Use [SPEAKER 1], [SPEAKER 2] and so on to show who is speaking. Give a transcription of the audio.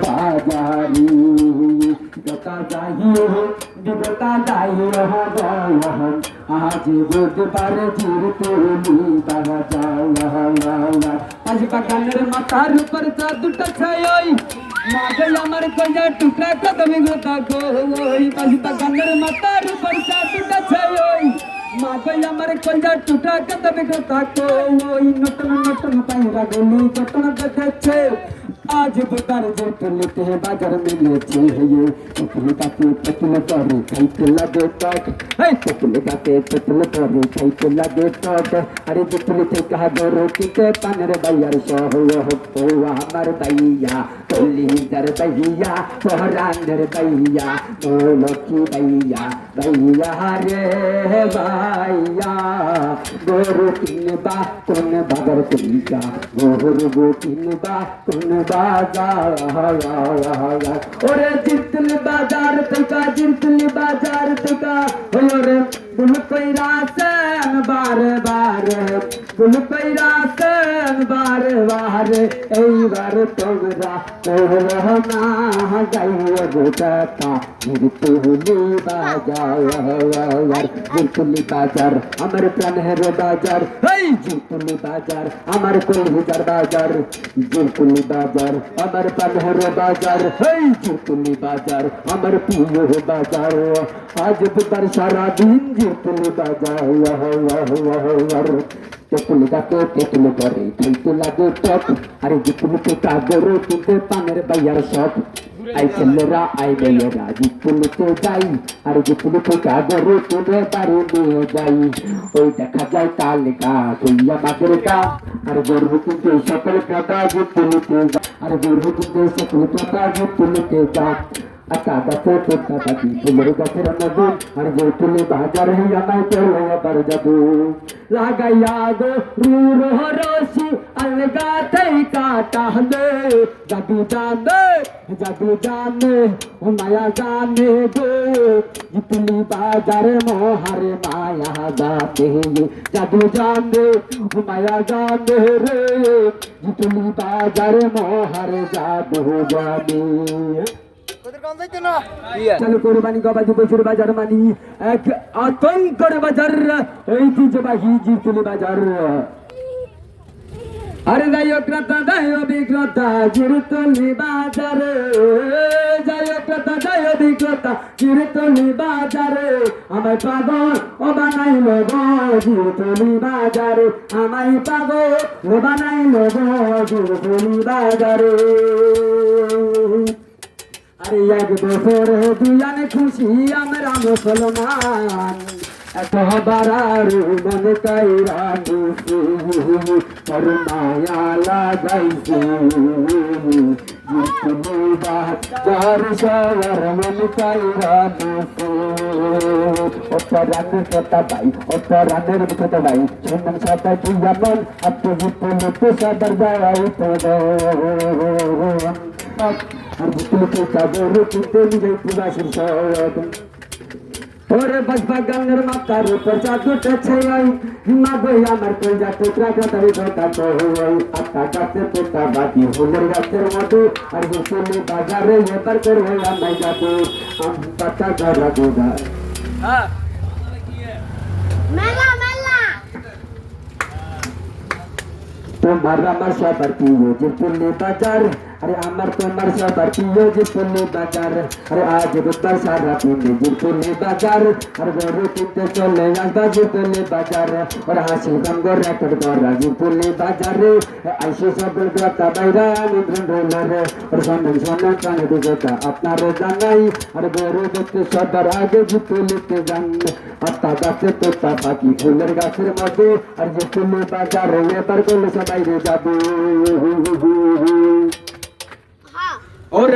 [SPEAKER 1] বাজারি বিগতা যাইও বিগতা যাইও আজ বুধবার জিরতুলি বাজার আজ বাগানের মাথার উপর চাঁদটা ছাই মাগে আমার কঞ্জা টুকরা কদমে গোতা কই পাঁচ বাগানের মাথার উপর চাঁদটা ছাই মাগে আমার কঞ্জা টুকরা কদমে গোতা কই নতুন নতুন পায়রা গলি যতন দেখেছে आज बुधवार जिरतुलिते बाजार मिलेছে পুতুল কাকে পুতুল করে খাইতে লাগে টক পুতুল কাকে পুতুল করে খাইতে লাগে টক আরে জিরতুলিতে কাহা রুটিতে পানের বাইয়ার সহ ও আমার বাইয়া কলিজার বাইয়া সোহরানের বাইয়া ও লক্ষ্মী বাইয়া বাইয়া রে বাইয়া গরু কিনবা কোন বাজার কিনবা গরু কিনবা কোন बाजार ओरे जितली बाजार तुका जितली बाजार तुका ओरे बुल पैरा सन बार बार बुल पैरा सन बार बार এই বার তোমরা করোনা গাইয়ে গোটা জিতলি বাজার জিতলি বাজার আমার প্রাণের বাজার এই জিতলি বাজার আমার কলিজার বাজার জিতলি বাজার আমার প্রাণের বাজার এই জিতলি বাজার আমার প্রিয় বাজার আজ বুধবার সারা দিন জিতলি বাজার তেতুল গাতে তেতুল করে খাইতে লাগে টক আরে জিতুলকে কাগরে তুলতে পানের বাইয়ার সব আই ছেলেরা আই মেয়েরা জিতুলকে যাই আর জিতুলকে কাগরে তুলে বাড়ি নিয়ে যাই ওই দেখা যায় তাল গা কইয়া বাগের গা আর গর্ব কিন্তু সকল কাটা জিতুলকে আর গর্ব কিন্তু সকল কাটা জিতুলকে যা আকা গাছে তোতা পাখি ফুলের গাছের নদী আর জিতুলি বাজার হইয়া নাই চলে আবার যাবো লাগাইয়া গো রুর রসি अलगा तई काटा दे जादू जाने माया जाने गो जितनी बाजार मोहरे माया जाते जादू जाने माया जाने रे जितनी बाजार मोहरे जादू जाने चलो कोरबानी का बाजू बसुर बाजार मानी एक आतंकर बाजार ऐतिह्यबाही जितली बाजार अरे जाइयो क्रेता जाइयो विक्रेता जिरतुली बाजारे जाइयो क्रेता जाइयो विक्रेता जिरतुली बाजारे আমায় পাগল ও বানাইলো গো জিরতুলি বাজারে আমায় পাগল ও বানাইলো গো জিরতুলি বাজারে আরে এক বছর দুয়ানে খুশি আমরা মুসলমান এত বারারু মন কাইরা দুসু পর মায়া লাগাইছে জিতলি বাজার সবার মন কাইরা দুসু অপরাধের কথা ভাই অপরাধের কথা ভাই শুনুন সাথে কি যেমন আপনি জিতলি সবার যাওয়াই তো আর জিতলি কাবর কিনতে নিজে পুরাশির সব ওরে বসবা গানের মাথার উপর চাদরটা ছাই মাগো আমার কইজা টুকরা কাটাই গোটা কই আটা গাছে তোতা বাকি ফুলের গাছের মতো আর জিতলি বাজারে এবার করবে আমি যাবো পাতা ধরা গোদা হ্যাঁ মেলা মেলা তোমার আমার সবার প্রিয় জিতলি বাজার अरे अमर तुम्हार सबर पियो जितली बाजार अरे आज बुधवार सारा दिन जितली बाजार अरे गोरु किनते चले आसबा जितली बाजार और हासि गंगो रेकर्ड करा जितली बाजार आइसो सब गोता বাইরা নিদ্রণ রোলারে और सोनन सोनन काने दिगोता আপনার জানাই अरे गोरु দেখতে সবার আগে জিতলিতে যান আত্তা গাছে তোতা পাখি ফুলের গাছের মধ্যে আর জিতলি বাজার এবার করলে সবাই রে যাবো और